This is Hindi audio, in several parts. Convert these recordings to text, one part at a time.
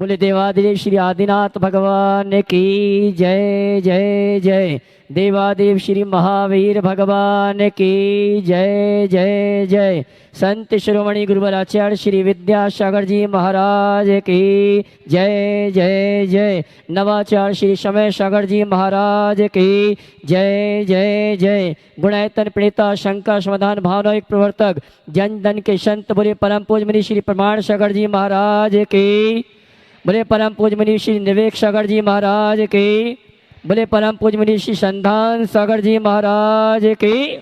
बोले देवादेव श्री आदिनाथ भगवान की जय जय जय। देवादेव श्री महावीर भगवान की जय जय जय। संत शिरोमणि गुरुवर आचार्य श्री विद्यासागर जी महाराज की जय जय जय। नवाचार्य श्री समय सागर जी महाराज की जय जय जय। गुणायतन प्रणेता शंका समाधान भावना एक प्रवर्तक जन धन के संत बोले परम पूज मुनि श्री प्रमाण सागर जी महाराज की। बोले परम पूज मुनि श्री निवेक सागर जी महाराज की। बोले परम पूज मुनि श्री संधान सागर जी महाराज की।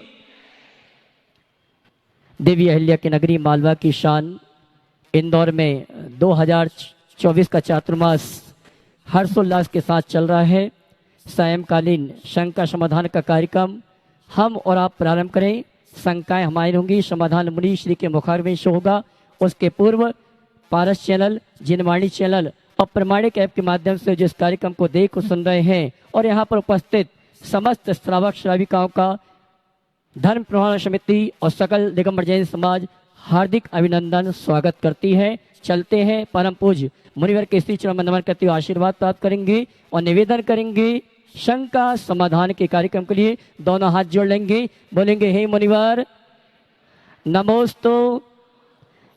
देवी अहिल्या की नगरी मालवा की शान इंदौर में 2024 का चातुर्मास हर्षोल्लास के साथ चल रहा है। सायंकालीन शंका समाधान का कार्यक्रम हम और आप प्रारंभ करें। शंकाएं हमारी होंगी, समाधान मुनि श्री के मुखारबिंद से होगा। उसके पूर्व पारस चैनल, जिनवाणी चैनल और प्रमाणिक ऐप के माध्यम से जिस कार्यक्रम को देख सुन रहे हैं और यहाँ पर उपस्थित समस्त श्रावक श्राविकाओं का धर्म प्रमाण समिति और सकल दिगंबर जैन समाज हार्दिक अभिनंदन स्वागत करती है। चलते हैं परम पूज मुनिवर के श्री चरण में नमन करते हुए आशीर्वाद प्राप्त करेंगे और निवेदन करेंगे शंका समाधान के कार्यक्रम के लिए दोनों हाथ जोड़ लेंगे। बोलेंगे हे मुनिवर नमोस्तु,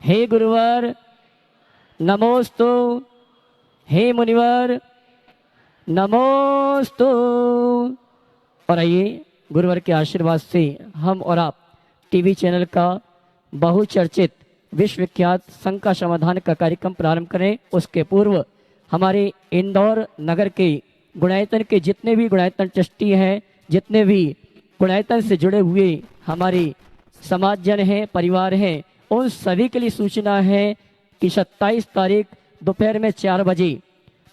हे गुरुवर नमोस्तु, हे मुनिवर नमोस्तु। और आइए गुरुवर के आशीर्वाद से हम और आप टीवी चैनल का बहुचर्चित विश्वविख्यात शंका समाधान का कार्यक्रम प्रारंभ करें। उसके पूर्व हमारे इंदौर नगर के गुणायतन के जितने भी गुणायतन ट्रस्टी हैं, जितने भी गुणायतन से जुड़े हुए हमारे समाजजन हैं, परिवार हैं, उन सभी के लिए सूचना है कि 27 तारीख दोपहर में 4 बजे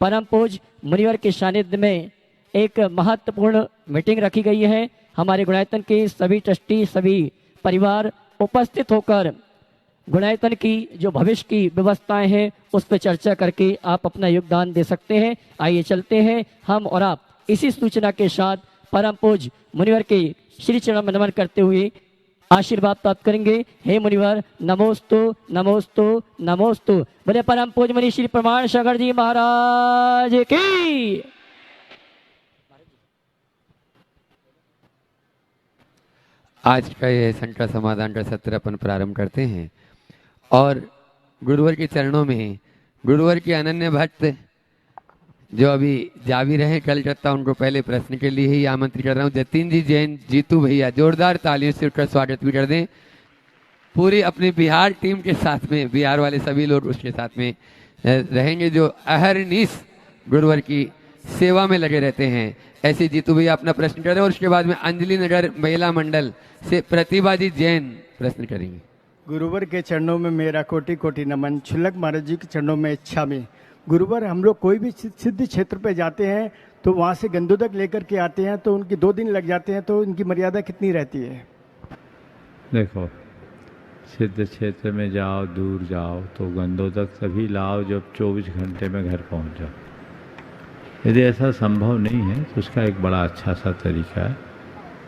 परम पूज मुनिवर के सानिध्य में एक महत्वपूर्ण मीटिंग रखी गई है। हमारे गुणायतन के सभी ट्रस्टी, सभी परिवार उपस्थित होकर गुणायतन की जो भविष्य की व्यवस्थाएं हैं उस पर चर्चा करके आप अपना योगदान दे सकते हैं। आइए चलते हैं हम और आप इसी सूचना के साथ परम पूज मुनिवर के श्री चरण में नमन करते हुए आशीर्वाद प्राप्त करेंगे। हे मुनिवर नमोस्तु नमोस्तु नमोस्तु। बोले परम पूज मुनि श्री प्रमाण सागर जी महाराज की। आज का यह शंका समाधान का सत्र अपन प्रारंभ करते हैं और गुरुवर के चरणों में गुरुवर के अनन्य भक्त जो अभी जा भी रहे कलकत्ता, उनको पहले प्रश्न के लिए ही आमंत्रित कर रहा हूँ। जतिन जी जैन, जीतू भैया जोरदार तालियों से उनका स्वागत भी कर दें। पूरी अपनी बिहार टीम के साथ में बिहार वाले सभी लोग उसके साथ में रहेंगे जो अहरनिश गुरुवर की सेवा में लगे रहते हैं। ऐसे जीतू भैया अपना प्रश्न करें और उसके बाद में अंजलि नगर महिला मंडल से प्रतिभा जी जैन प्रश्न करेंगे। गुरुवर के चरणों में मेरा कोटि कोटि नमन। छुल्लक महाराज जी के चरणों में इच्छा में। गुरुवर हम लोग कोई भी सिद्ध क्षेत्र पे जाते हैं तो वहाँ से गंदोदक लेकर के आते हैं तो उनकी 2 दिन लग जाते हैं, तो उनकी मर्यादा कितनी रहती है? देखो, सिद्ध क्षेत्र में जाओ, दूर जाओ तो गंदोदक तभी लाओ जब 24 घंटे में घर पहुँच जाओ। यदि ऐसा संभव नहीं है तो उसका एक बड़ा अच्छा सा तरीका है,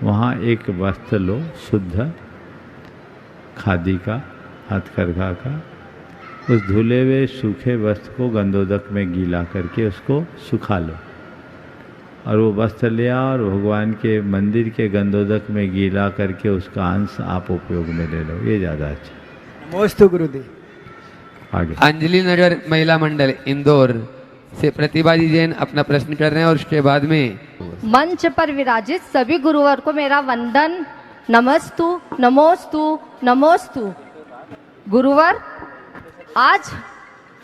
वहाँ एक वस्त्र लो शुद्ध खादी का, हथकरघा का, उस धुले हुए सूखे वस्त्र को गंदोदक में गीला करके उसको सुखा लो और वो वस्त्र ले आओ और भगवान के मंदिर के गंदोदक में गीला करके उसका अंश आप उपयोग में ले लो, ये ज़्यादा अच्छा। नमोस्तु गुरुदेव। आगे अंजलि नगर महिला मंडल इंदौर से प्रतिभा जी जैन अपना प्रश्न कर रहे हैं और उसके बाद में मंच पर विराजित सभी गुरुवर को मेरा वंदन। नमस्तु नमोस्तु नमोस्तु। गुरुवर, आज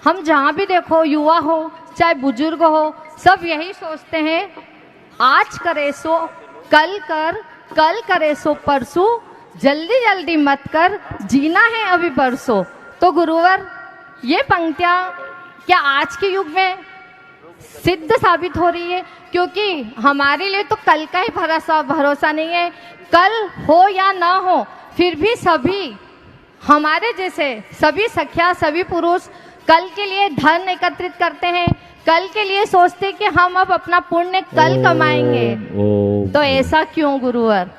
हम जहाँ भी देखो, युवा हो चाहे बुजुर्ग हो, सब यही सोचते हैं आज करे सो कल कर, कल करे सो परसों, जल्दी जल्दी मत कर, जीना है अभी परसों। तो गुरुवर, ये पंक्तियाँ क्या आज के युग में सिद्ध साबित हो रही है? क्योंकि हमारे लिए तो कल का ही भरोसा नहीं है, कल हो या ना हो फिर भी सभी हमारे जैसे सभी सखिया, सभी पुरुष कल के लिए धन एकत्रित करते हैं, कल के लिए सोचते हैं कि हम अब अपना पुण्य कल कमाएंगे। तो ऐसा क्यों गुरुवर?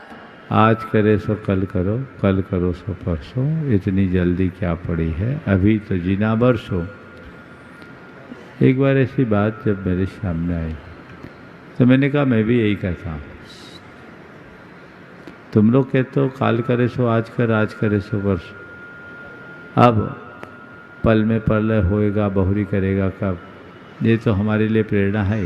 आज करे सो कल करो, कल करो सो परसों, इतनी जल्दी क्या पड़ी है, अभी तो जीना बरसों। एक बार ऐसी बात जब मेरे सामने आई तो मैंने कहा मैं भी यही कहता हूँ। तुम लोग कहते हो काल करे सो आज कर, आज करे सो परसों। अब पल में प्रलय होएगा, बहुरी करेगा कब, ये तो हमारे लिए प्रेरणा है।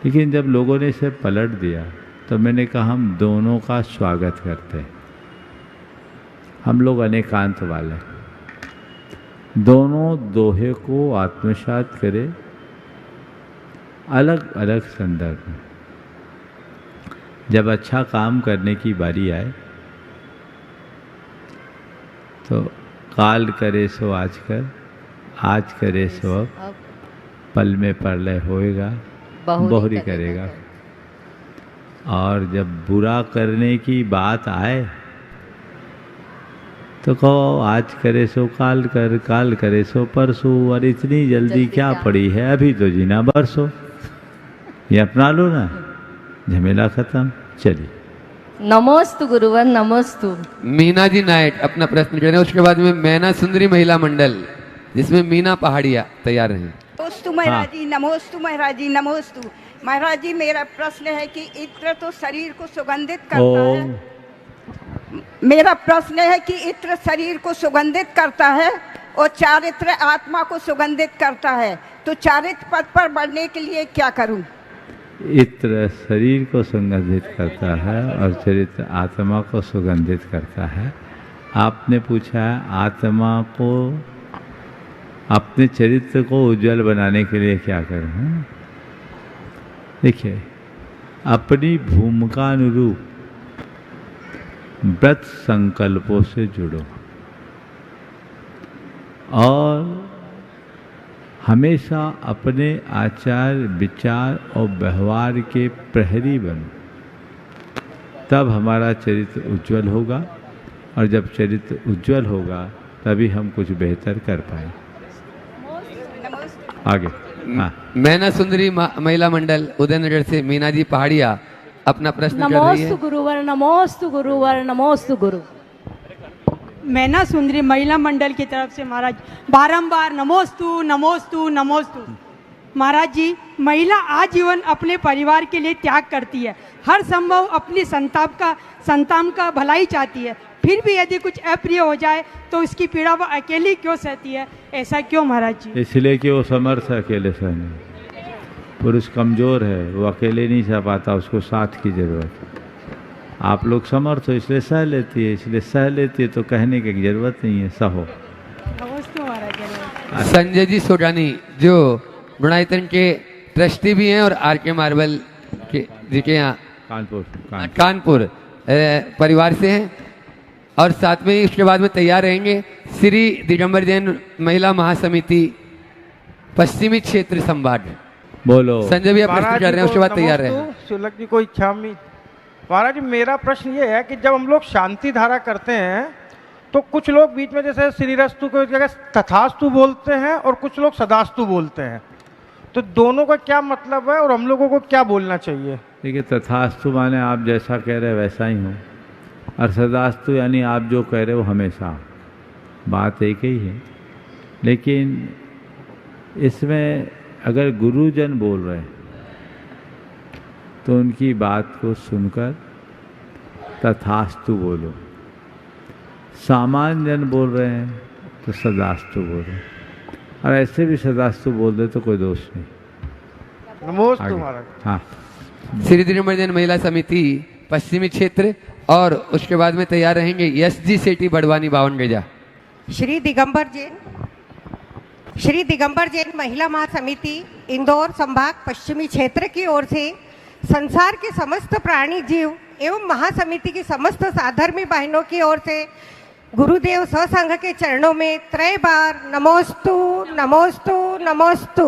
लेकिन जब लोगों ने इसे पलट दिया तो मैंने कहा हम दोनों का स्वागत करते हैं। हम लोग अनेकांत वाले, दोनों दोहे को आत्मसात करें अलग अलग संदर्भ में। जब अच्छा काम करने की बारी आए तो काल करे सो आज कर, आज करे सो अब, पल में प्रलय होएगा, बहुरी करेगा। और जब बुरा करने की बात आए तो कहो आज करे सो काल कर, काल करे सो परसों। और इतनी जल्दी क्या पड़ी है, अभी तो जीना बरसो। ये अपना लो ना, झमेला खत्म। चलिए। नमोस्तु गुरुवर, नमोस्तु। मीना जी नाइट अपना प्रश्न करें, उसके बाद में मैना सुंदरी महिला मंडल जिसमें मीना पहाड़िया तैयार हैं। नमोस्तु महाराज जी, नमोस्तु महाराज जी, नमोस्तु महाराज जी। मेरा प्रश्न है कि इत्र तो शरीर को सुगंधित करता है। मेरा प्रश्न है कि इत्र शरीर को सुगंधित करता है और चारित्र आत्मा को सुगंधित करता है, तो चारित्र पद पर बढ़ने के लिए क्या करूं? इत्र शरीर को सुगंधित करता है और चरित्र आत्मा को सुगंधित करता है। आपने पूछा है आत्मा को, अपने चरित्र को उज्जवल बनाने के लिए क्या करें। देखिए, अपनी भूमिका अनुरूप व्रत संकल्पों से जुड़ो और हमेशा अपने आचार विचार और व्यवहार के प्रहरी बनो, तब हमारा चरित्र उज्जवल होगा। और जब चरित्र उज्जवल होगा तभी हम कुछ बेहतर कर पाए। आगे। हाँ। मैना सुंदरी महिला मंडल उदयनगर से मीना जी पहाड़िया अपना प्रश्न कर रही है। नमोस्तु गुरुवर, नमोस्तु गुरुवर, नमोस्तु गुरु। मैना सुंदरी महिला मंडल की तरफ से महाराज बारंबार नमोस्तु नमोस्तु नमोस्तु। महाराज जी, महिला आजीवन अपने परिवार के लिए त्याग करती है, हर संभव अपनी संतान का भलाई चाहती है, फिर भी यदि कुछ अप्रिय हो जाए तो उसकी पीड़ा वो अकेली क्यों सहती है, ऐसा क्यों महाराज जी? इसलिए कि वो समर्थ है अकेले सहने। पुरुष कमजोर है, वो अकेले नहीं सह पाता, उसको साथ की जरूरत है। आप लोग समर्थ हो इसलिए सह लेती है, इसलिए सह लेती है तो कहने की जरूरत नहीं है, सहो। संजय जी सोडानी जो गुणायतन के ट्रस्टी भी हैं और आर के मार्बल के जी के यहाँ कानपुर परिवार से हैं, और साथ में ही उसके बाद में तैयार रहेंगे श्री दिगंबर जैन महिला महासमिति पश्चिमी क्षेत्र संभाग। बोलो संजय भी आप प्रश्न कर रहे हैं, उसके बाद तैयार रहे। शुल्क जी को इच्छा में महाराज जी, मेरा प्रश्न ये है कि जब हम लोग शांति धारा करते हैं तो कुछ लोग बीच में जैसे श्रीरस्तु को जगह तथास्तु बोलते हैं और कुछ लोग सदास्तु बोलते हैं, तो दोनों का क्या मतलब है और हम लोगों को क्या बोलना चाहिए? देखिए, तथास्तु माने आप जैसा कह रहे वैसा ही हो, और सदास्तु यानी आप जो कह रहे हो हमेशा। बात एक ही है, लेकिन इसमें अगर गुरुजन बोल रहे हैं तो उनकी बात को सुनकर तथास्तु बोलो। सामान्य जन बोल रहे हैं तो सदास्तु बोलो, और ऐसे भी सदास्तु बोल दे तो कोई दोष नहीं। नमोस्तु महाराज। हाँ। श्री दिगंबर जैन महिला समिति पश्चिमी क्षेत्र, और उसके बाद में तैयार रहेंगे यश जी सेठी बड़वानी बावन गजा। श्री दिगंबर जैन महिला महासमिति इंदौर संभाग पश्चिमी क्षेत्र की ओर से संसार के समस्त प्राणी जीव एवं महासमिति की समस्त साधर्मी बहनों की ओर से गुरुदेव सत्संग के चरणों में त्रय बार नमोस्तु नमोस्तु नमोस्तु।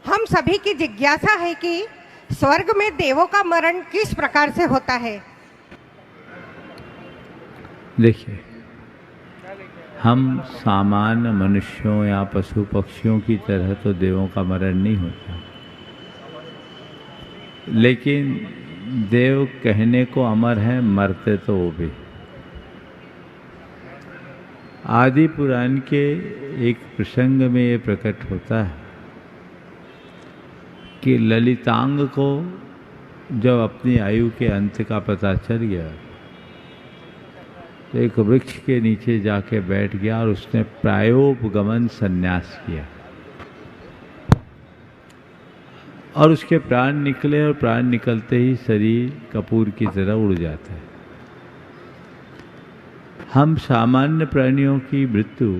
हम सभी की जिज्ञासा है कि स्वर्ग में देवों का मरण किस प्रकार से होता है? देखिए, हम सामान्य मनुष्यों या पशु पक्षियों की तरह तो देवों का मरण नहीं होता, लेकिन देव कहने को अमर है, मरते तो वो भी। आदि पुराण के एक प्रसंग में ये प्रकट होता है कि ललितांग को जब अपनी आयु के अंत का पता चल गया तो एक वृक्ष के नीचे जाके बैठ गया और उसने प्रायोपगमन संन्यास किया और उसके प्राण निकले और प्राण निकलते ही शरीर कपूर की तरह उड़ जाता है। हम सामान्य प्राणियों की मृत्यु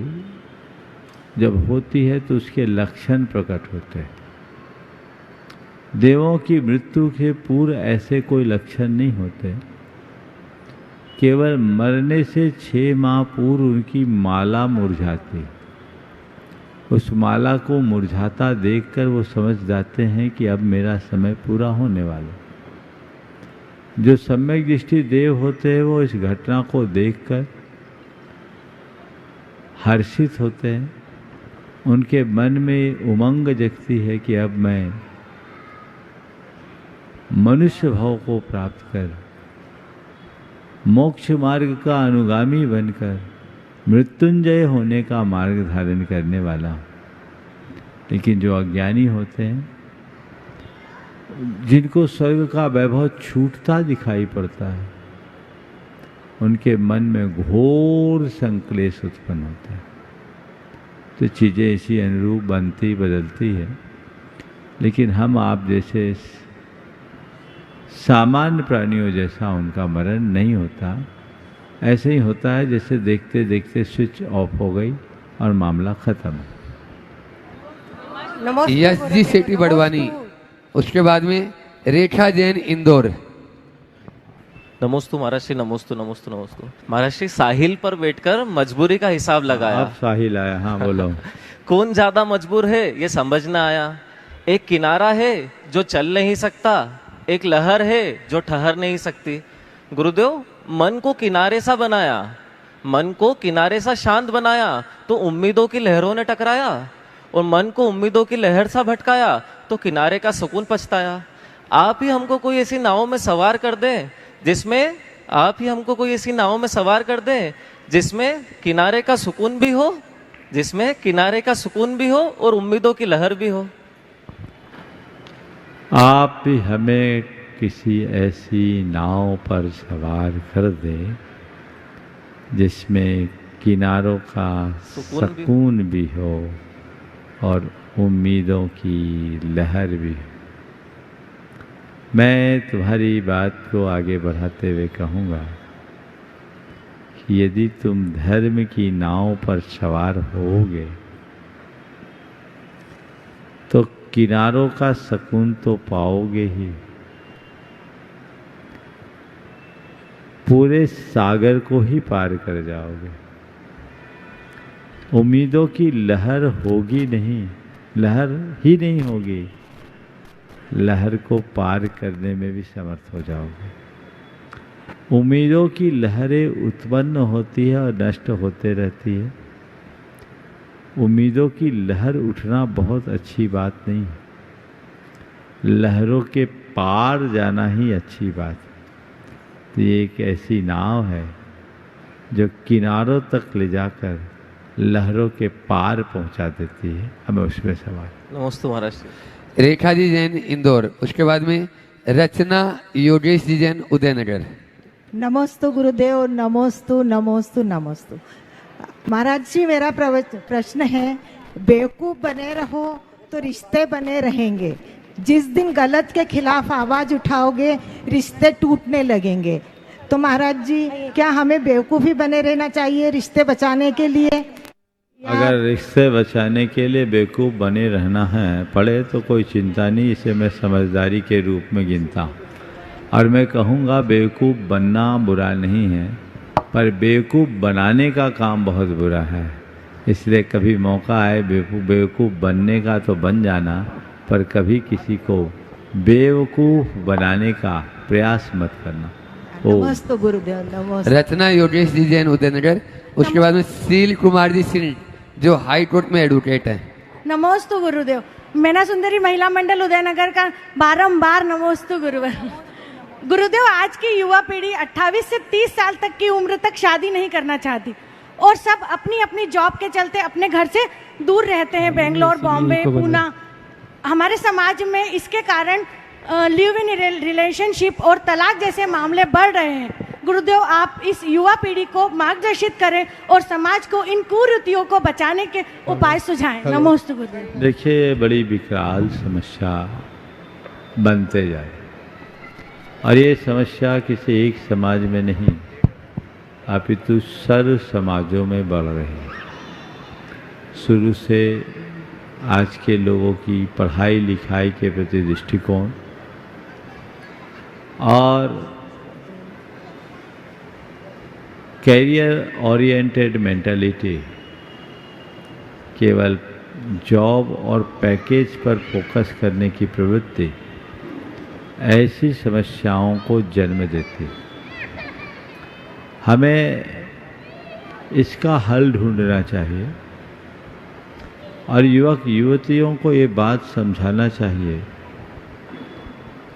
जब होती है तो उसके लक्षण प्रकट होते हैं। देवों की मृत्यु के पूर्व ऐसे कोई लक्षण नहीं होते। केवल मरने से 6 माह पूर्व उनकी माला मुरझाती, उस माला को मुरझाता देखकर वो समझ जाते हैं कि अब मेरा समय पूरा होने वाला। जो सम्यक दृष्टि देव होते हैं वो इस घटना को देखकर हर्षित होते हैं। उनके मन में उमंग जगती है कि अब मैं मनुष्य भाव को प्राप्त कर मोक्ष मार्ग का अनुगामी बनकर मृत्युंजय होने का मार्ग धारण करने वाला हूँ। लेकिन जो अज्ञानी होते हैं, जिनको स्वर्ग का वैभव छूटता दिखाई पड़ता है, उनके मन में घोर संक्लेश उत्पन्न होता है। तो चीज़ें इसी अनुरूप बनती बदलती है। लेकिन हम आप जैसे सामान्य प्राणियों जैसा उनका मरण नहीं होता। ऐसे ही होता है जैसे देखते देखते स्विच ऑफ हो गई और मामला खत्म। यश जी सेठी बड़वानी, उसके बाद में रेखा जैन इंदौर। नमोस्तु महाराष्ट्री, नमोस्तु नमोस्तु नमोस्तु महाराष्ट्री। साहिल पर बैठकर मजबूरी का हिसाब लगाया। अब साहिल आया, हाँ बोलो। कौन ज्यादा मजबूर है ये समझ ना आया। एक किनारा है जो चल नहीं सकता, एक लहर है जो ठहर नहीं सकती। गुरुदेव, मन को किनारे सा बनाया, मन को किनारे सा शांत बनाया तो उम्मीदों की लहरों ने टकराया, और मन को उम्मीदों की लहर सा भटकाया तो किनारे का सुकून पछताया। आप ही हमको कोई ऐसी नाव में सवार कर दें जिसमें आप ही हमको कोई ऐसी नाव में सवार कर दें जिसमें किनारे का सुकून भी हो, जिसमें किनारे का सुकून भी हो और उम्मीदों की लहर भी हो। आप भी हमें किसी ऐसी नाव पर सवार कर दे जिसमें किनारों का सुकून भी हो और उम्मीदों की लहर भी हो। मैं तुम्हारी बात को आगे बढ़ाते हुए कहूँगा कि यदि तुम धर्म की नाव पर सवार होगे तो किनारों का सुकून तो पाओगे ही, पूरे सागर को ही पार कर जाओगे। उम्मीदों की लहर होगी नहीं, लहर ही नहीं होगी, लहर को पार करने में भी समर्थ हो जाओगे। उम्मीदों की लहरें उत्पन्न होती है और नष्ट होते रहती है। उम्मीदों की लहर उठना बहुत अच्छी बात नहीं है, लहरों के पार जाना ही अच्छी बात है। तो ये एक ऐसी नाव है जो किनारों तक ले जाकर लहरों के पार पहुंचा देती है। हमें उसमें सवाल। नमस्ते महाराज। रेखा जी जैन इंदौर, उसके बाद में रचना योगेश जी जैन उदयनगर। नमोस्तु गुरुदेव, नमोस्तु नमोस्तु नमोस्तु। महाराज जी, मेरा प्रश्न है, बेवकूफ बने रहो तो रिश्ते बने रहेंगे। जिस दिन गलत के खिलाफ आवाज उठाओगे रिश्ते टूटने लगेंगे। तो महाराज जी, क्या हमें बेवकूफ ही बने रहना चाहिए रिश्ते बचाने के लिए? अगर रिश्ते बचाने के लिए बेवकूफ बने रहना है पड़े तो कोई चिंता नहीं, इसे मैं समझदारी के रूप में गिनता हूँ। और मैं कहूँगा बेवकूफ बनना बुरा नहीं है, पर बेवकूफ बनाने का काम बहुत बुरा है। इसलिए कभी मौका आए बेवकूफ बनने का तो बन जाना, पर कभी किसी को बेवकूफ बनाने का प्रयास मत करना। नमस्ते गुरुदेव, नमस्ते। रचना योगेश जी जैन उदयनगर, उसके बाद में सील कुमार जी सिंह जो हाई कोर्ट में एडवोकेट है। नमोस्तु गुरुदेव। मैना सुंदरी महिला मंडल उदयनगर का बारंबार नमोस्तु गुरुवर। गुरुदेव, आज की युवा पीढ़ी 28 से 30 साल तक की उम्र तक शादी नहीं करना चाहती और सब अपनी अपनी जॉब के चलते अपने घर से दूर रहते हैं, बेंगलोर, बॉम्बे, पूना। हमारे समाज में इसके कारण लिव इन रिलेशनशिप और तलाक जैसे मामले बढ़ रहे हैं। गुरुदेव, आप इस युवा पीढ़ी को मार्गदर्शित करें और समाज को इन कुरीतियों को बचाने के उपाय सुझाएं। नमोस्तु गुरुदेव। देखिए, बड़ी विकराल समस्या बनते जाए और ये समस्या किसी एक समाज में नहीं अपितु सर्व समाजों में बढ़ रही है। शुरू से आज के लोगों की पढ़ाई लिखाई के प्रति दृष्टिकोण और कैरियर ओरिएंटेड मेंटालिटी, केवल जॉब और पैकेज पर फोकस करने की प्रवृत्ति ऐसी समस्याओं को जन्म देती। हमें इसका हल ढूंढना चाहिए और युवक युवतियों को ये बात समझाना चाहिए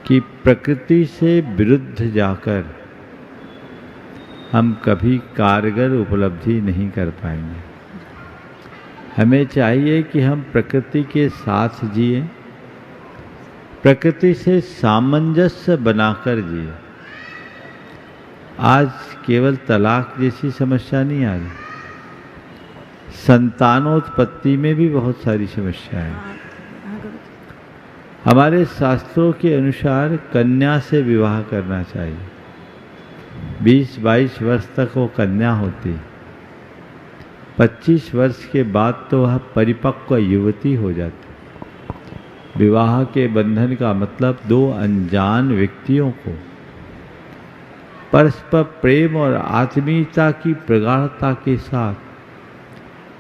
कि प्रकृति से विरुद्ध जाकर हम कभी कारगर उपलब्धि नहीं कर पाएंगे। हमें चाहिए कि हम प्रकृति के साथ जिए, प्रकृति से सामंजस्य बनाकर जिए। आज केवल तलाक जैसी समस्या नहीं आ रही, संतानोत्पत्ति में भी बहुत सारी समस्याएं हैं। हमारे शास्त्रों के अनुसार कन्या से विवाह करना चाहिए। 20-22 वर्ष तक वो कन्या होती, 25 वर्ष के बाद तो वह परिपक्व युवती हो जाती। विवाह के बंधन का मतलब दो अनजान व्यक्तियों को परस्पर प्रेम और आत्मीयता की प्रगाढ़ता के साथ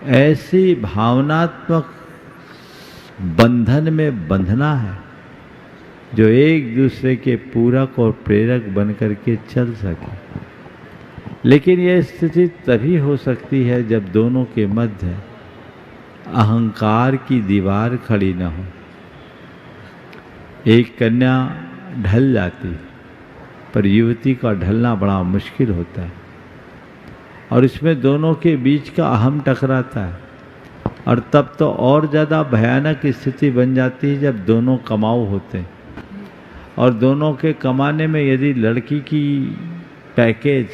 ऐसी भावनात्मक बंधन में बंधना है जो एक दूसरे के पूरक और प्रेरक बनकर के चल सके। लेकिन यह स्थिति तभी हो सकती है जब दोनों के मध्य अहंकार की दीवार खड़ी न हो। एक कन्या ढल जाती पर युवती का ढलना बड़ा मुश्किल होता है और इसमें दोनों के बीच का अहम टकराता है और तब तो और ज़्यादा भयानक स्थिति बन जाती है जब दोनों कमाऊ होते हैं और दोनों के कमाने में यदि लड़की की पैकेज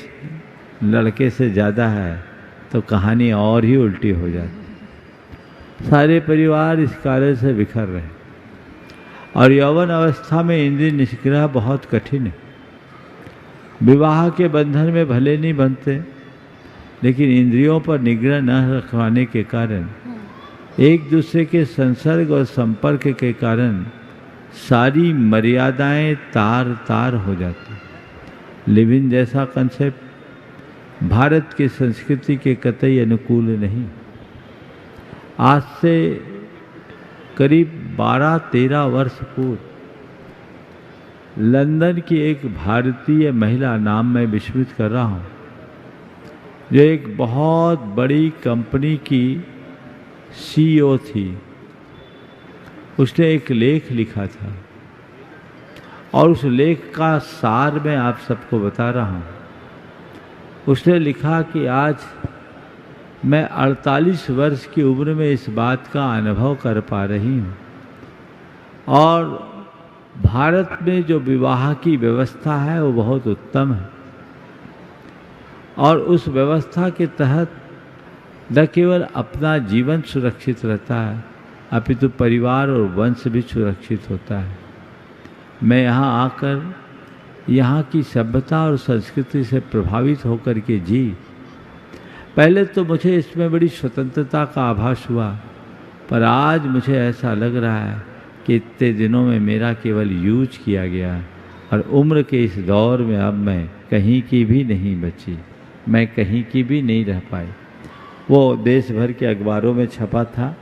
लड़के से ज़्यादा है तो कहानी और ही उल्टी हो जाती। सारे परिवार इस कार्य से बिखर रहे और यौवन अवस्था में इंद्रिय निग्रह बहुत कठिन है। विवाह के बंधन में भले नहीं बनते लेकिन इंद्रियों पर निग्रह न रखवाने के कारण एक दूसरे के संसर्ग और संपर्क के कारण सारी मर्यादाएं तार तार हो जाती। लिव इन जैसा कंसेप्ट भारत की संस्कृति के कतई अनुकूल नहीं। आज से करीब 12-13 वर्ष पूर्व लंदन की एक भारतीय महिला, नाम मैं विस्मृत कर रहा हूँ, जो एक बहुत बड़ी कंपनी की CEO थी, उसने एक लेख लिखा था और उस लेख का सार मैं आप सबको बता रहा हूँ। उसने लिखा कि आज मैं 48 वर्ष की उम्र में इस बात का अनुभव कर पा रही हूँ और भारत में जो विवाह की व्यवस्था है वो बहुत उत्तम है और उस व्यवस्था के तहत न केवल अपना जीवन सुरक्षित रहता है अपितु परिवार और वंश भी सुरक्षित होता है। मैं यहाँ आकर यहाँ की सभ्यता और संस्कृति से प्रभावित होकर के जी, पहले तो मुझे इसमें बड़ी स्वतंत्रता का आभास हुआ पर आज मुझे ऐसा लग रहा है कि इतने दिनों में मेरा केवल यूज किया गया और उम्र के इस दौर में अब मैं कहीं की भी नहीं बची, मैं कहीं की भी नहीं रह पाई। वो देश भर के अखबारों में छपा था,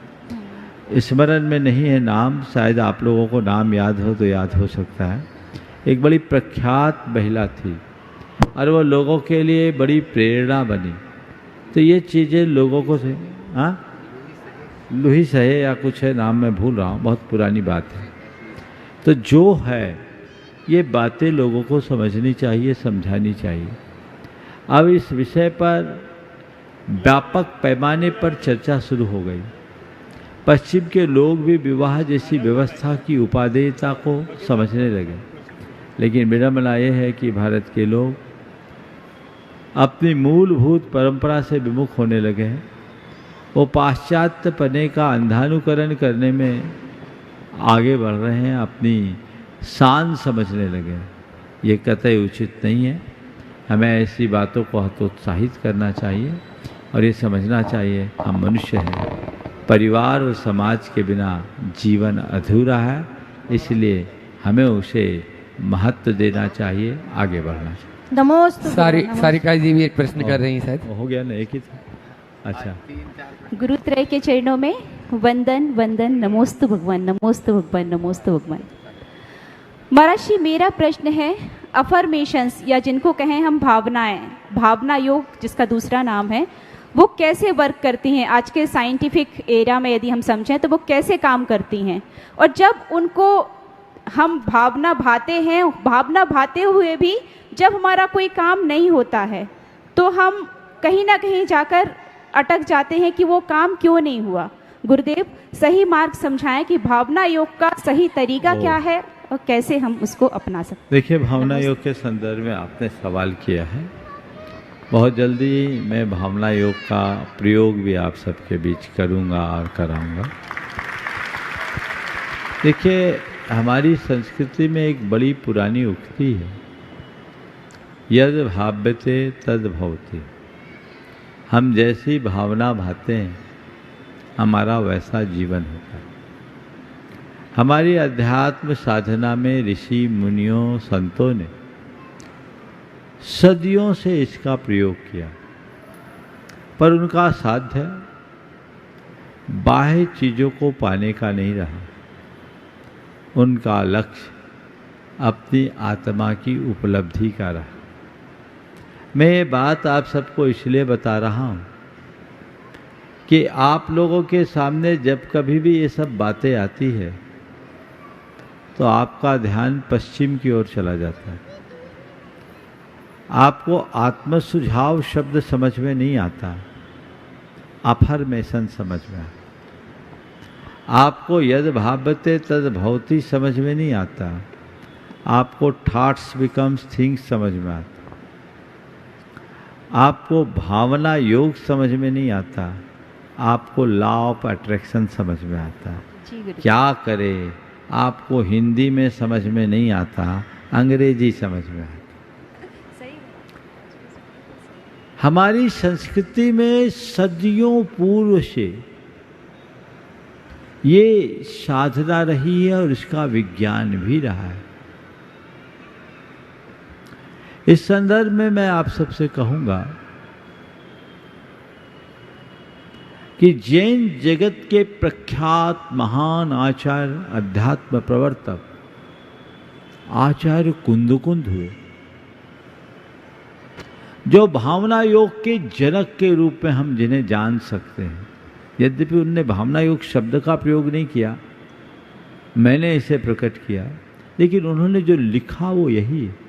स्मरण में नहीं है नाम, शायद आप लोगों को नाम याद हो तो याद हो सकता है। एक बड़ी प्रख्यात महिला थी और वो लोगों के लिए बड़ी प्रेरणा बनी। तो ये चीज़ें लोगों को से लुही सहे या कुछ है, नाम मैं भूल रहा हूँ, बहुत पुरानी बात है। तो जो है ये बातें लोगों को समझनी चाहिए, समझानी चाहिए। अब इस विषय पर व्यापक पैमाने पर चर्चा शुरू हो गई। पश्चिम के लोग भी विवाह जैसी व्यवस्था की उपादेयता को समझने लगे। लेकिन विडंबना यह है कि भारत के लोग अपनी मूलभूत परंपरा से विमुख होने लगे हैं। वो पाश्चात्य पने का अंधानुकरण करने में आगे बढ़ रहे हैं, अपनी शान समझने लगे हैं। ये कतई उचित नहीं है। हमें ऐसी बातों को हतोत्साहित करना चाहिए और ये समझना चाहिए हम मनुष्य हैं। परिवार और समाज के बिना जीवन अधूरा है, इसलिए हमें उसे महत्व देना चाहिए, आगे बढ़ना चाहिए। नमोस्तु सारिका जी भी एक प्रश्न कर रही हैं शायद। हो गया ना, एक ही था। अच्छा, गुरुत्रय के चरणों में वंदन वंदन, नमोस्तु भगवान, नमोस्तु भगवान, नमोस्तु भगवान। महाराज जी, मेरा प्रश्न है अफर्मेशंस या जिनको कहें हम भावनाएं, भावना योग जिसका दूसरा नाम है, वो कैसे वर्क करती हैं आज के साइंटिफिक एरा में? यदि हम समझें तो वो कैसे काम करती हैं? और जब उनको हम भावना भाते हैं, भावना भाते हुए भी जब हमारा कोई काम नहीं होता है तो हम कहीं ना कहीं जाकर अटक जाते हैं कि वो काम क्यों नहीं हुआ। गुरुदेव सही मार्ग समझाएं कि भावना योग का सही तरीका क्या है और कैसे हम उसको अपना सकते हैं। देखिए, भावना योग के संदर्भ में आपने सवाल किया है। बहुत जल्दी मैं भावना योग का प्रयोग भी आप सबके बीच करूंगा और कराऊंगा। देखिए, हमारी संस्कृति में एक बड़ी पुरानी उक्ति है, यद भाव्यते तद भवति। हम जैसी भावना भाते हैं हमारा वैसा जीवन होता है। हमारी अध्यात्म साधना में ऋषि मुनियों संतों ने सदियों से इसका प्रयोग किया, पर उनका साध्य बाह्य चीज़ों को पाने का नहीं रहा। उनका लक्ष्य अपनी आत्मा की उपलब्धि का रहा। मैं ये बात आप सबको इसलिए बता रहा हूँ कि आप लोगों के सामने जब कभी भी ये सब बातें आती है तो आपका ध्यान पश्चिम की ओर चला जाता है। आपको आत्म सुझाव शब्द समझ में नहीं आता, अफर्मेशन समझ में आता। आपको यद भाव्यते तद भवति समझ में नहीं आता, आपको थॉट्स बिकम्स थिंग्स समझ में आता। आपको भावना योग समझ में नहीं आता, आपको लॉ ऑफ अट्रैक्शन समझ में आता। क्या करे, आपको हिंदी में समझ में नहीं आता, अंग्रेजी समझ में आता। हमारी संस्कृति में सदियों पूर्व से ये साधना रही है और इसका विज्ञान भी रहा है। इस संदर्भ में मैं आप सबसे कहूंगा कि जैन जगत के प्रख्यात महान आचार्य, अध्यात्म प्रवर्तक आचार्य कुंदकुंद हुए, जो भावना योग के जनक के रूप में हम जिन्हें जान सकते हैं। यद्यपि उनने भावना योग शब्द का प्रयोग नहीं किया, मैंने इसे प्रकट किया, लेकिन उन्होंने जो लिखा वो यही है।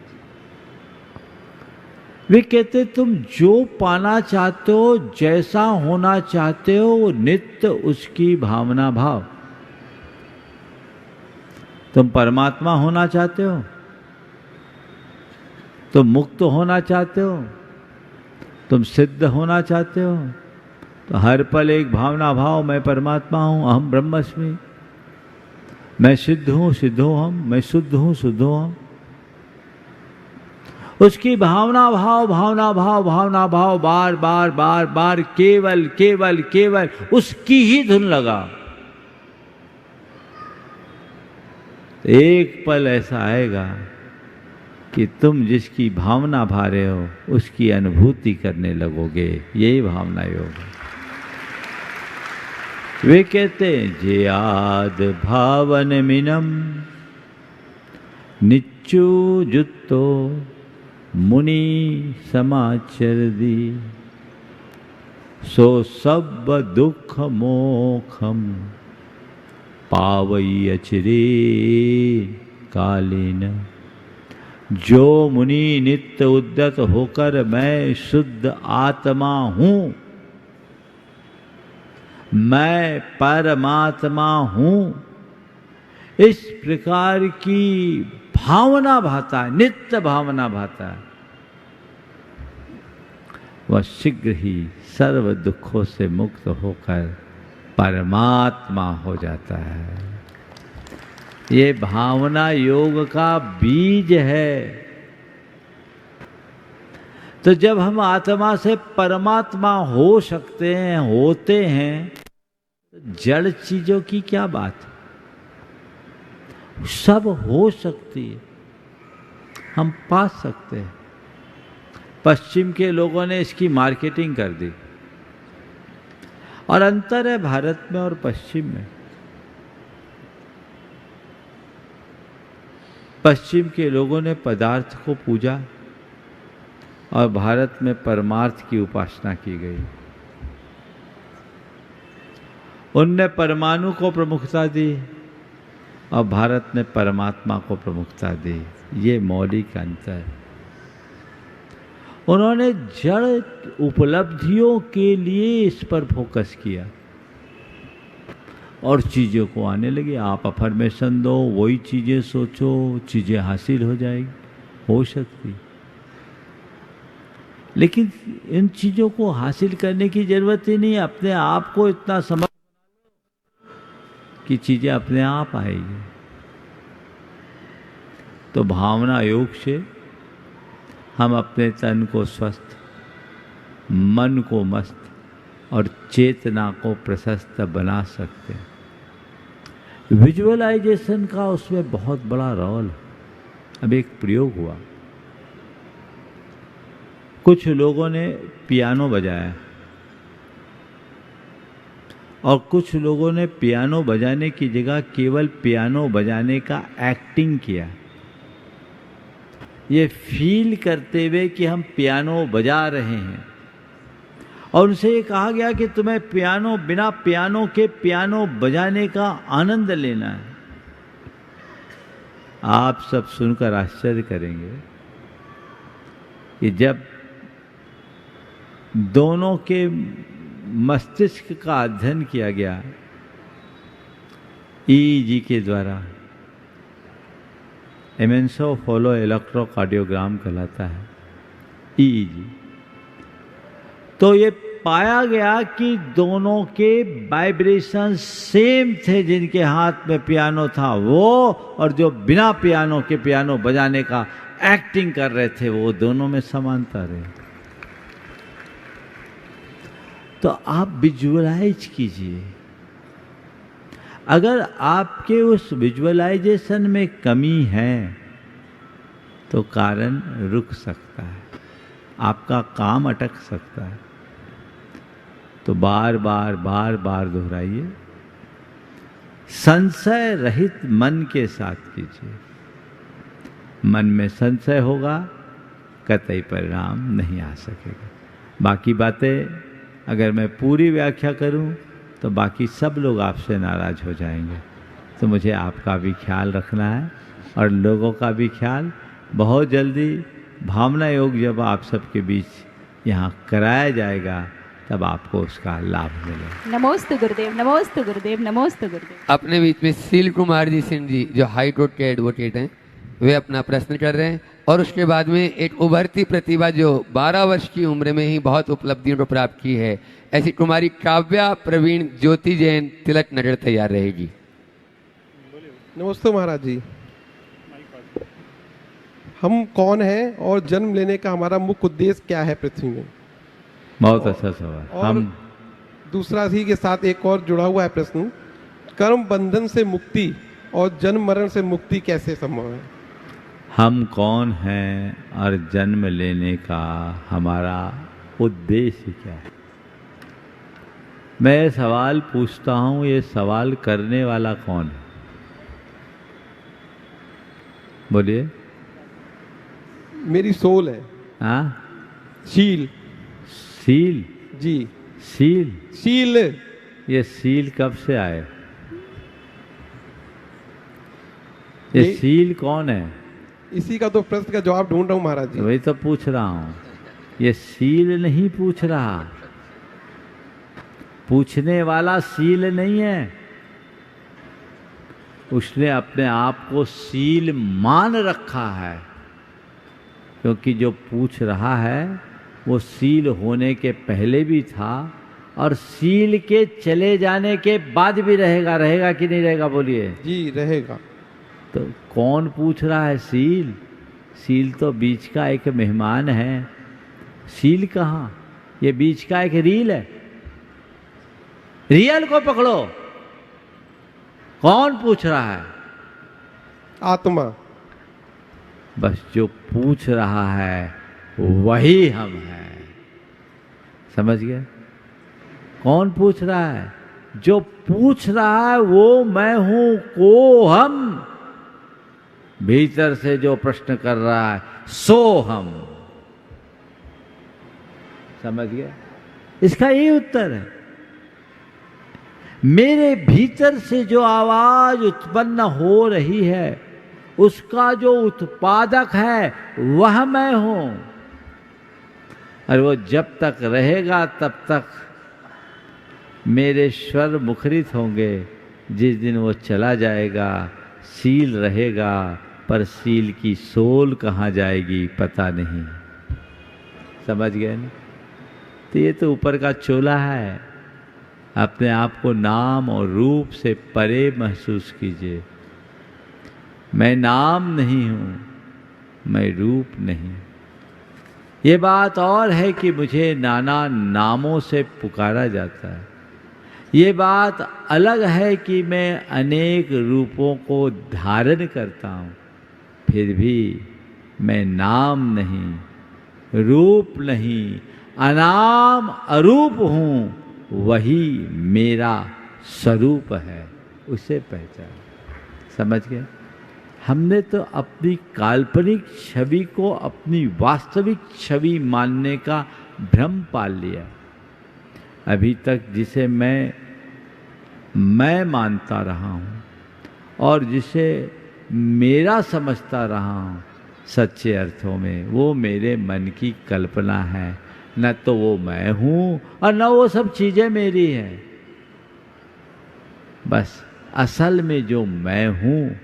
वे कहते तुम जो पाना चाहते हो, जैसा होना चाहते हो, वो नित्य उसकी भावना भाव। तुम परमात्मा होना चाहते हो, तुम मुक्त होना चाहते हो, तुम सिद्ध होना चाहते हो, तो हर पल एक भावना भाव, मैं परमात्मा हूं, अहम ब्रह्मस्मि, मैं सिद्ध हूं, सिद्धो हम, मैं शुद्ध हूं, शुद्धो हम। उसकी भावना भाव, भावना भाव, भावना भाव, बार बार बार बार, केवल केवल केवल उसकी ही धुन लगा। एक पल ऐसा आएगा कि तुम जिसकी भावना भा रहे हो उसकी अनुभूति करने लगोगे। यही भावना योग है। वे कहते हैं जे आद भावन मिनम निच्चु जुत्तो मुनि समाचर दी, सो सब दुख मोखम पावई अचरे कालीन। जो मुनि नित्य उद्यत होकर मैं शुद्ध आत्मा हूं, मैं परमात्मा हूं, इस प्रकार की भावना भाता है, नित्य भावना भाता है, वह शीघ्र ही सर्व दुखों से मुक्त होकर परमात्मा हो जाता है। ये भावना योग का बीज है। तो जब हम आत्मा से परमात्मा हो सकते हैं, होते हैं, जड़ चीजों की क्या बात है, सब हो सकती है, हम पा सकते हैं। पश्चिम के लोगों ने इसकी मार्केटिंग कर दी और अंतर है भारत में और पश्चिम में। पश्चिम के लोगों ने पदार्थ को पूजा और भारत में परमार्थ की उपासना की गई। उनने परमाणु को प्रमुखता दी और भारत ने परमात्मा को प्रमुखता दी। ये मौलिक अंतर है। उन्होंने जड़ उपलब्धियों के लिए इस पर फोकस किया और चीज़ों को आने लगे। आप अफर्मेशन दो, वही चीज़ें सोचो, चीज़ें हासिल हो जाएगी, हो सकती। लेकिन इन चीज़ों को हासिल करने की जरूरत ही नहीं। अपने आप को इतना समझ कि चीज़ें अपने आप आएगी। तो भावना योग से हम अपने तन को स्वस्थ, मन को मस्त और चेतना को प्रशस्त बना सकते हैं। विजुअलाइजेशन का उसमें बहुत बड़ा रोल है। अब एक प्रयोग हुआ, कुछ लोगों ने पियानो बजाया और कुछ लोगों ने पियानो बजाने की जगह केवल पियानो बजाने का एक्टिंग किया, ये फील करते हुए कि हम पियानो बजा रहे हैं। और उनसे ये कहा गया कि तुम्हें पियानो, बिना पियानो के पियानो बजाने का आनंद लेना है। आप सब सुनकर आश्चर्य करेंगे कि जब दोनों के मस्तिष्क का अध्ययन किया गया ईईजी के द्वारा, इमेंसो फॉलो इलेक्ट्रोकार्डियोग्राम कहलाता है ईईजी, तो ये पाया गया कि दोनों के वाइब्रेशन सेम थे। जिनके हाथ में पियानो था वो और जो बिना पियानो के पियानो बजाने का एक्टिंग कर रहे थे, वो दोनों में समानता रहे। तो आप विजुअलाइज कीजिए। अगर आपके उस विजुअलाइजेशन में कमी है तो कारण रुक सकता है, आपका काम अटक सकता है। तो बार बार दोहराइए, संशय रहित मन के साथ कीजिए। मन में संशय होगा, कतई परिणाम नहीं आ सकेगा। बाकी बातें अगर मैं पूरी व्याख्या करूं तो बाकी सब लोग आपसे नाराज हो जाएंगे। तो मुझे आपका भी ख्याल रखना है और लोगों का भी ख्याल। बहुत जल्दी भावना योग जब आप सबके बीच यहाँ कराया जाएगा तब आपको उसका लाभ मिलेगा। नमोस्तु गुरुदेव, नमोस्तु गुरुदेव, नमोस्तु गुरुदेव। अपने बीच में सील कुमार जी सिंह जी जो हाई कोर्ट के एडवोकेट हैं, वे अपना प्रश्न कर रहे हैं और उसके बाद में एक उभरती प्रतिभा जो 12 वर्ष की उम्र में ही बहुत उपलब्धियों को प्राप्त की है, ऐसी कुमारी काव्या प्रवीण ज्योति जैन तिलक नजर तैयार रहेगी। नमस्ते महाराज जी। हम कौन हैं और जन्म लेने का हमारा मुख्य उद्देश्य क्या है पृथ्वी में? बहुत अच्छा सवाल। हम दूसरा इसी के साथ एक और जुड़ा हुआ है प्रश्न, कर्म बंधन से मुक्ति और जन्म मरण से मुक्ति कैसे संभव है? हम कौन हैं और जन्म लेने का हमारा उद्देश्य क्या है? मैं ये सवाल पूछता हूं, ये सवाल करने वाला कौन है? बोलिए। मेरी सोल है। हाँ, शील। सील जी। सील। शील। ये सील कब से आए? ये सील कौन है? इसी का तो प्रश्न का जवाब ढूंढ रहा हूँ महाराज जी। वही तो पूछ रहा हूँ। ये सील नहीं पूछ रहा, पूछने वाला सील नहीं है, उसने अपने आप को सील मान रखा है, क्योंकि जो पूछ रहा है वो सील होने के पहले भी था और सील के चले जाने के बाद भी रहेगा। रहेगा कि नहीं रहेगा बोलिए? जी रहेगा। तो कौन पूछ रहा है सील? सील तो बीच का एक मेहमान है। सील कहाँ? ये बीच का एक रील है। रियल को पकड़ो। कौन पूछ रहा है? आत्मा। बस जो पूछ रहा है वही हम हैं। समझ गए? कौन पूछ रहा है? जो पूछ रहा है वो मैं हूं, को हम। भीतर से जो प्रश्न कर रहा है सो हम। समझ गए? इसका यही उत्तर है। मेरे भीतर से जो आवाज उत्पन्न हो रही है उसका जो उत्पादक है वह मैं हूं, और वो जब तक रहेगा तब तक मेरे स्वर मुखरित होंगे। जिस दिन वो चला जाएगा सील रहेगा, पर सील की सोल कहाँ जाएगी पता नहीं। समझ गए ना? तो ये तो ऊपर का चोला है। अपने आप को नाम और रूप से परे महसूस कीजिए। मैं नाम नहीं हूं, मैं रूप नहीं। ये बात और है कि मुझे नाना नामों से पुकारा जाता है। ये बात अलग है कि मैं अनेक रूपों को धारण करता हूं, फिर भी मैं नाम नहीं, रूप नहीं, अनाम अरूप हूं। वही मेरा स्वरूप है, उसे पहचान। समझ गए? हमने तो अपनी काल्पनिक छवि को अपनी वास्तविक छवि मानने का भ्रम पाल लिया। अभी तक जिसे मैं मानता रहा हूं और जिसे मेरा समझता रहा हूं, सच्चे अर्थों में वो मेरे मन की कल्पना है। न तो वो मैं हूं और न वो सब चीजें मेरी हैं। बस असल में जो मैं हूं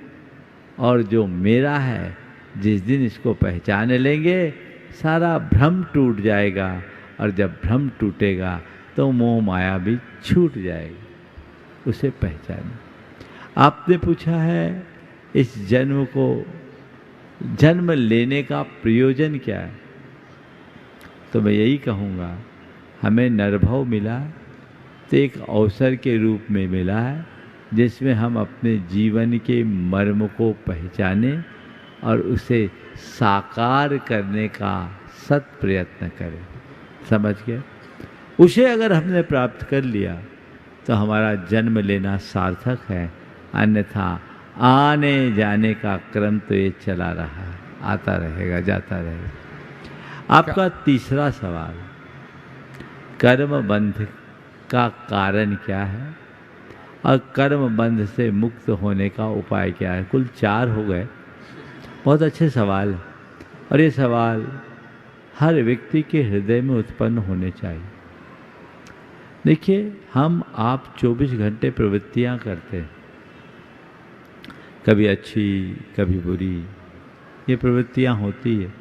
और जो मेरा है, जिस दिन इसको पहचान लेंगे सारा भ्रम टूट जाएगा, और जब भ्रम टूटेगा तो मोह माया भी छूट जाएगी। उसे पहचाने। आपने पूछा है इस जन्म को, जन्म लेने का प्रयोजन क्या है? तो मैं यही कहूँगा, हमें नरभव मिला तो एक अवसर के रूप में मिला है जिसमें हम अपने जीवन के मर्म को पहचाने और उसे साकार करने का सत प्रयत्न करें। समझ गए? उसे अगर हमने प्राप्त कर लिया तो हमारा जन्म लेना सार्थक है, अन्यथा आने जाने का क्रम तो ये चला रहा है, आता रहेगा, जाता रहेगा। आपका तीसरा सवाल, कर्म बंध का कारण क्या है और कर्म बंध से मुक्त होने का उपाय क्या है? कुल 4 हो गए। बहुत अच्छे सवाल है, और ये सवाल हर व्यक्ति के हृदय में उत्पन्न होने चाहिए। देखिए, हम आप 24 घंटे प्रवृत्तियां करते हैं, कभी अच्छी कभी बुरी, ये प्रवृत्तियां होती है।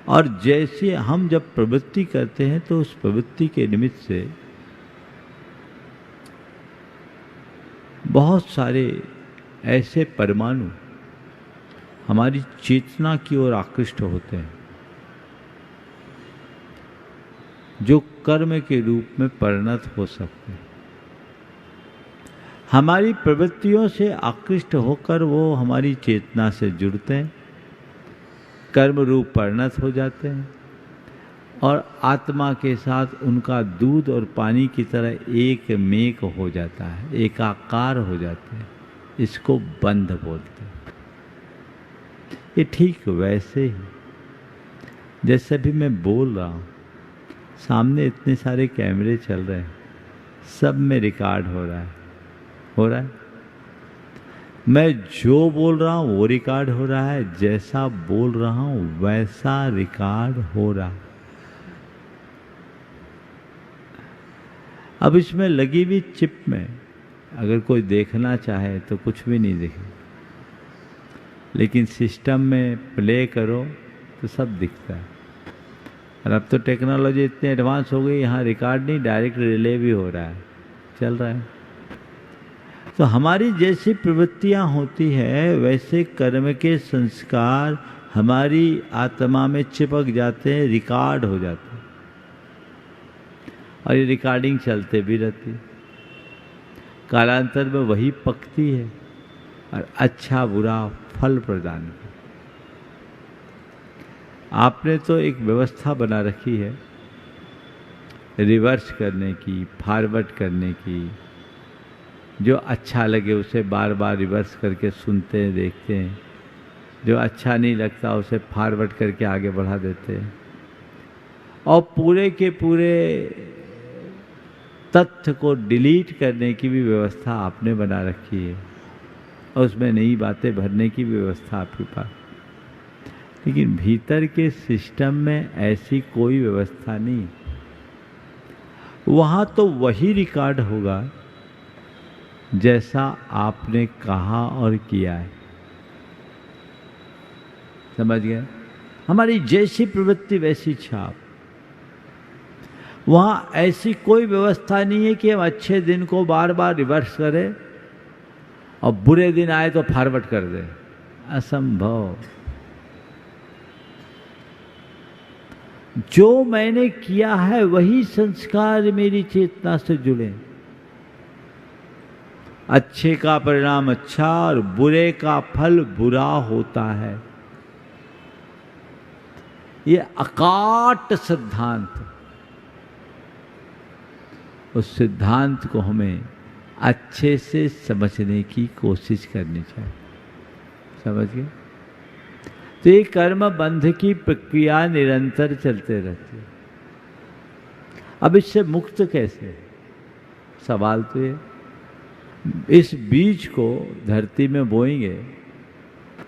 और जैसे हम जब प्रवृत्ति करते हैं तो उस प्रवृत्ति के निमित्त से बहुत सारे ऐसे परमाणु हमारी चेतना की ओर आकृष्ट होते हैं जो कर्म के रूप में परिणत हो सकते हैं। हमारी प्रवृत्तियों से आकृष्ट होकर वो हमारी चेतना से जुड़ते हैं, कर्म रूप परिणत हो जाते हैं और आत्मा के साथ उनका दूध और पानी की तरह एक मेक हो जाता है, एकाकार हो जाते हैं। इसको बंध बोलते हैं। ये ठीक वैसे ही जैसे भी मैं बोल रहा हूँ, सामने इतने सारे कैमरे चल रहे हैं, सब में रिकॉर्ड हो रहा है। मैं जो बोल रहा हूँ वो रिकॉर्ड हो रहा है, जैसा बोल रहा हूँ वैसा रिकॉर्ड हो रहा है। अब इसमें लगी हुई चिप में अगर कोई देखना चाहे तो कुछ भी नहीं दिखे, लेकिन सिस्टम में प्ले करो तो सब दिखता है। और अब तो टेक्नोलॉजी इतनी एडवांस हो गई, यहाँ रिकॉर्ड नहीं डायरेक्ट रिले भी हो रहा है, चल रहा है। तो हमारी जैसी प्रवृत्तियाँ होती है वैसे कर्म के संस्कार हमारी आत्मा में चिपक जाते हैं, रिकॉर्ड हो जाते हैं, और ये रिकॉर्डिंग चलते भी रहती है। कालांतर में वही पकती है और अच्छा बुरा फल प्रदान करती। आपने तो एक व्यवस्था बना रखी है रिवर्स करने की, फॉरवर्ड करने की। जो अच्छा लगे उसे बार बार रिवर्स करके सुनते हैं, देखते हैं। जो अच्छा नहीं लगता उसे फॉरवर्ड करके आगे बढ़ा देते हैं। और पूरे के पूरे तथ्य को डिलीट करने की भी व्यवस्था आपने बना रखी है, और उसमें नई बातें भरने की भी व्यवस्था आपके पास। लेकिन भीतर के सिस्टम में ऐसी कोई व्यवस्था नहीं। वहाँ तो वही रिकॉर्ड होगा जैसा आपने कहा और किया है। समझ गए? हमारी जैसी प्रवृत्ति वैसी छाप। वहाँ ऐसी कोई व्यवस्था नहीं है कि हम अच्छे दिन को बार बार रिवर्स करें और बुरे दिन आए तो फॉरवर्ड कर दें। असंभव। जो मैंने किया है वही संस्कार मेरी चेतना से जुड़े। अच्छे का परिणाम अच्छा और बुरे का फल बुरा होता है। ये अकाट सिद्धांत। उस सिद्धांत को हमें अच्छे से समझने की कोशिश करनी चाहिए। समझ गए? तो ये कर्म बंध की प्रक्रिया निरंतर चलते रहती है। अब इससे मुक्त कैसे? सवाल तो ये, इस बीज को धरती में बोएंगे,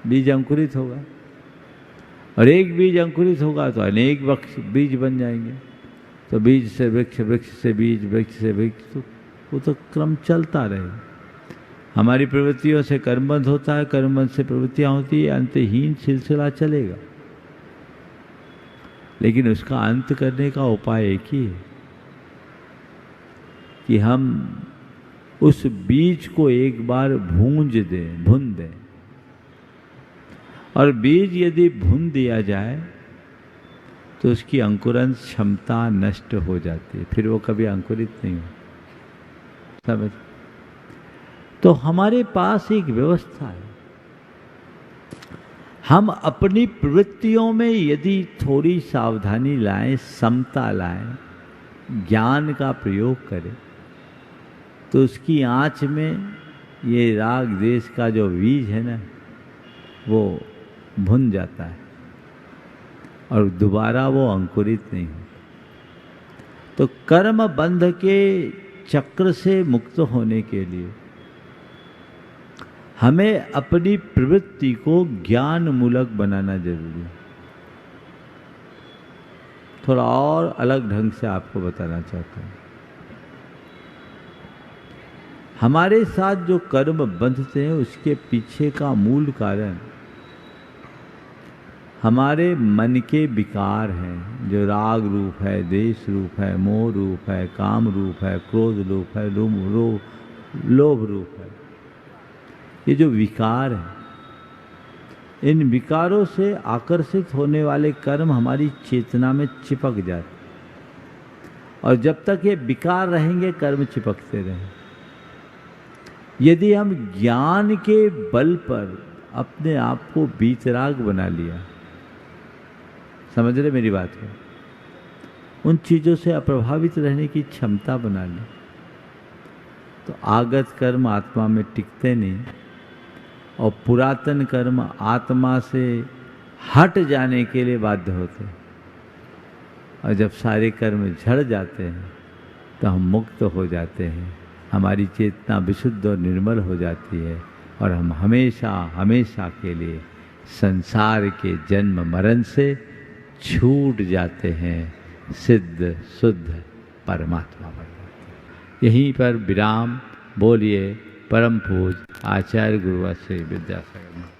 बीज अंकुरित होगा, और एक बीज अंकुरित होगा तो अनेक बीज बन जाएंगे। तो बीज से वृक्ष, वृक्ष से बीज, वृक्ष से वृक्ष, तो वो तो क्रम चलता रहेगा। हमारी प्रवृत्तियों से कर्मबंध होता है, कर्मबंध से प्रवृत्तियां होती है, अंतहीन सिलसिला चलेगा। लेकिन उसका अंत करने का उपाय एक ही है कि हम उस बीज को एक बार भून दें। और बीज यदि भून दिया जाए तो उसकी अंकुरण क्षमता नष्ट हो जाती है, फिर वो कभी अंकुरित नहीं हो। समझ? तो हमारे पास एक व्यवस्था है। हम अपनी प्रवृत्तियों में यदि थोड़ी सावधानी लाएं, समता लाएं, ज्ञान का प्रयोग करें, तो उसकी आँच में ये राग द्वेष का जो बीज है ना, वो भुन जाता है और दोबारा वो अंकुरित नहीं हो। तो कर्म बंध के चक्र से मुक्त होने के लिए हमें अपनी प्रवृत्ति को ज्ञान मूलक बनाना जरूरी है। थोड़ा और अलग ढंग से आपको बताना चाहता हूँ। हमारे साथ जो कर्म बंधते हैं उसके पीछे का मूल कारण हमारे मन के विकार हैं, जो राग रूप है, द्वेष रूप है, मोह रूप है, काम रूप है, क्रोध रूप है, लोभ रूप है। ये जो विकार हैं, इन विकारों से आकर्षित होने वाले कर्म हमारी चेतना में चिपक जाते, और जब तक ये विकार रहेंगे कर्म चिपकते रहेंगे। यदि हम ज्ञान के बल पर अपने आप को वीतराग बना लिया, समझ रहे मेरी बात को, उन चीज़ों से अप्रभावित रहने की क्षमता बना ली, तो आगत कर्म आत्मा में टिकते नहीं, और पुरातन कर्म आत्मा से हट जाने के लिए बाध्य होते हैं। और जब सारे कर्म झड़ जाते हैं तो हम मुक्त हो जाते हैं, हमारी चेतना विशुद्ध और निर्मल हो जाती है, और हम हमेशा हमेशा के लिए संसार के जन्म मरण से छूट जाते हैं, सिद्ध शुद्ध परमात्मा बन जाते हैं। यहीं पर विराम। बोलिए परम पूज आचार्य गुरुवर श्री विद्यासागर।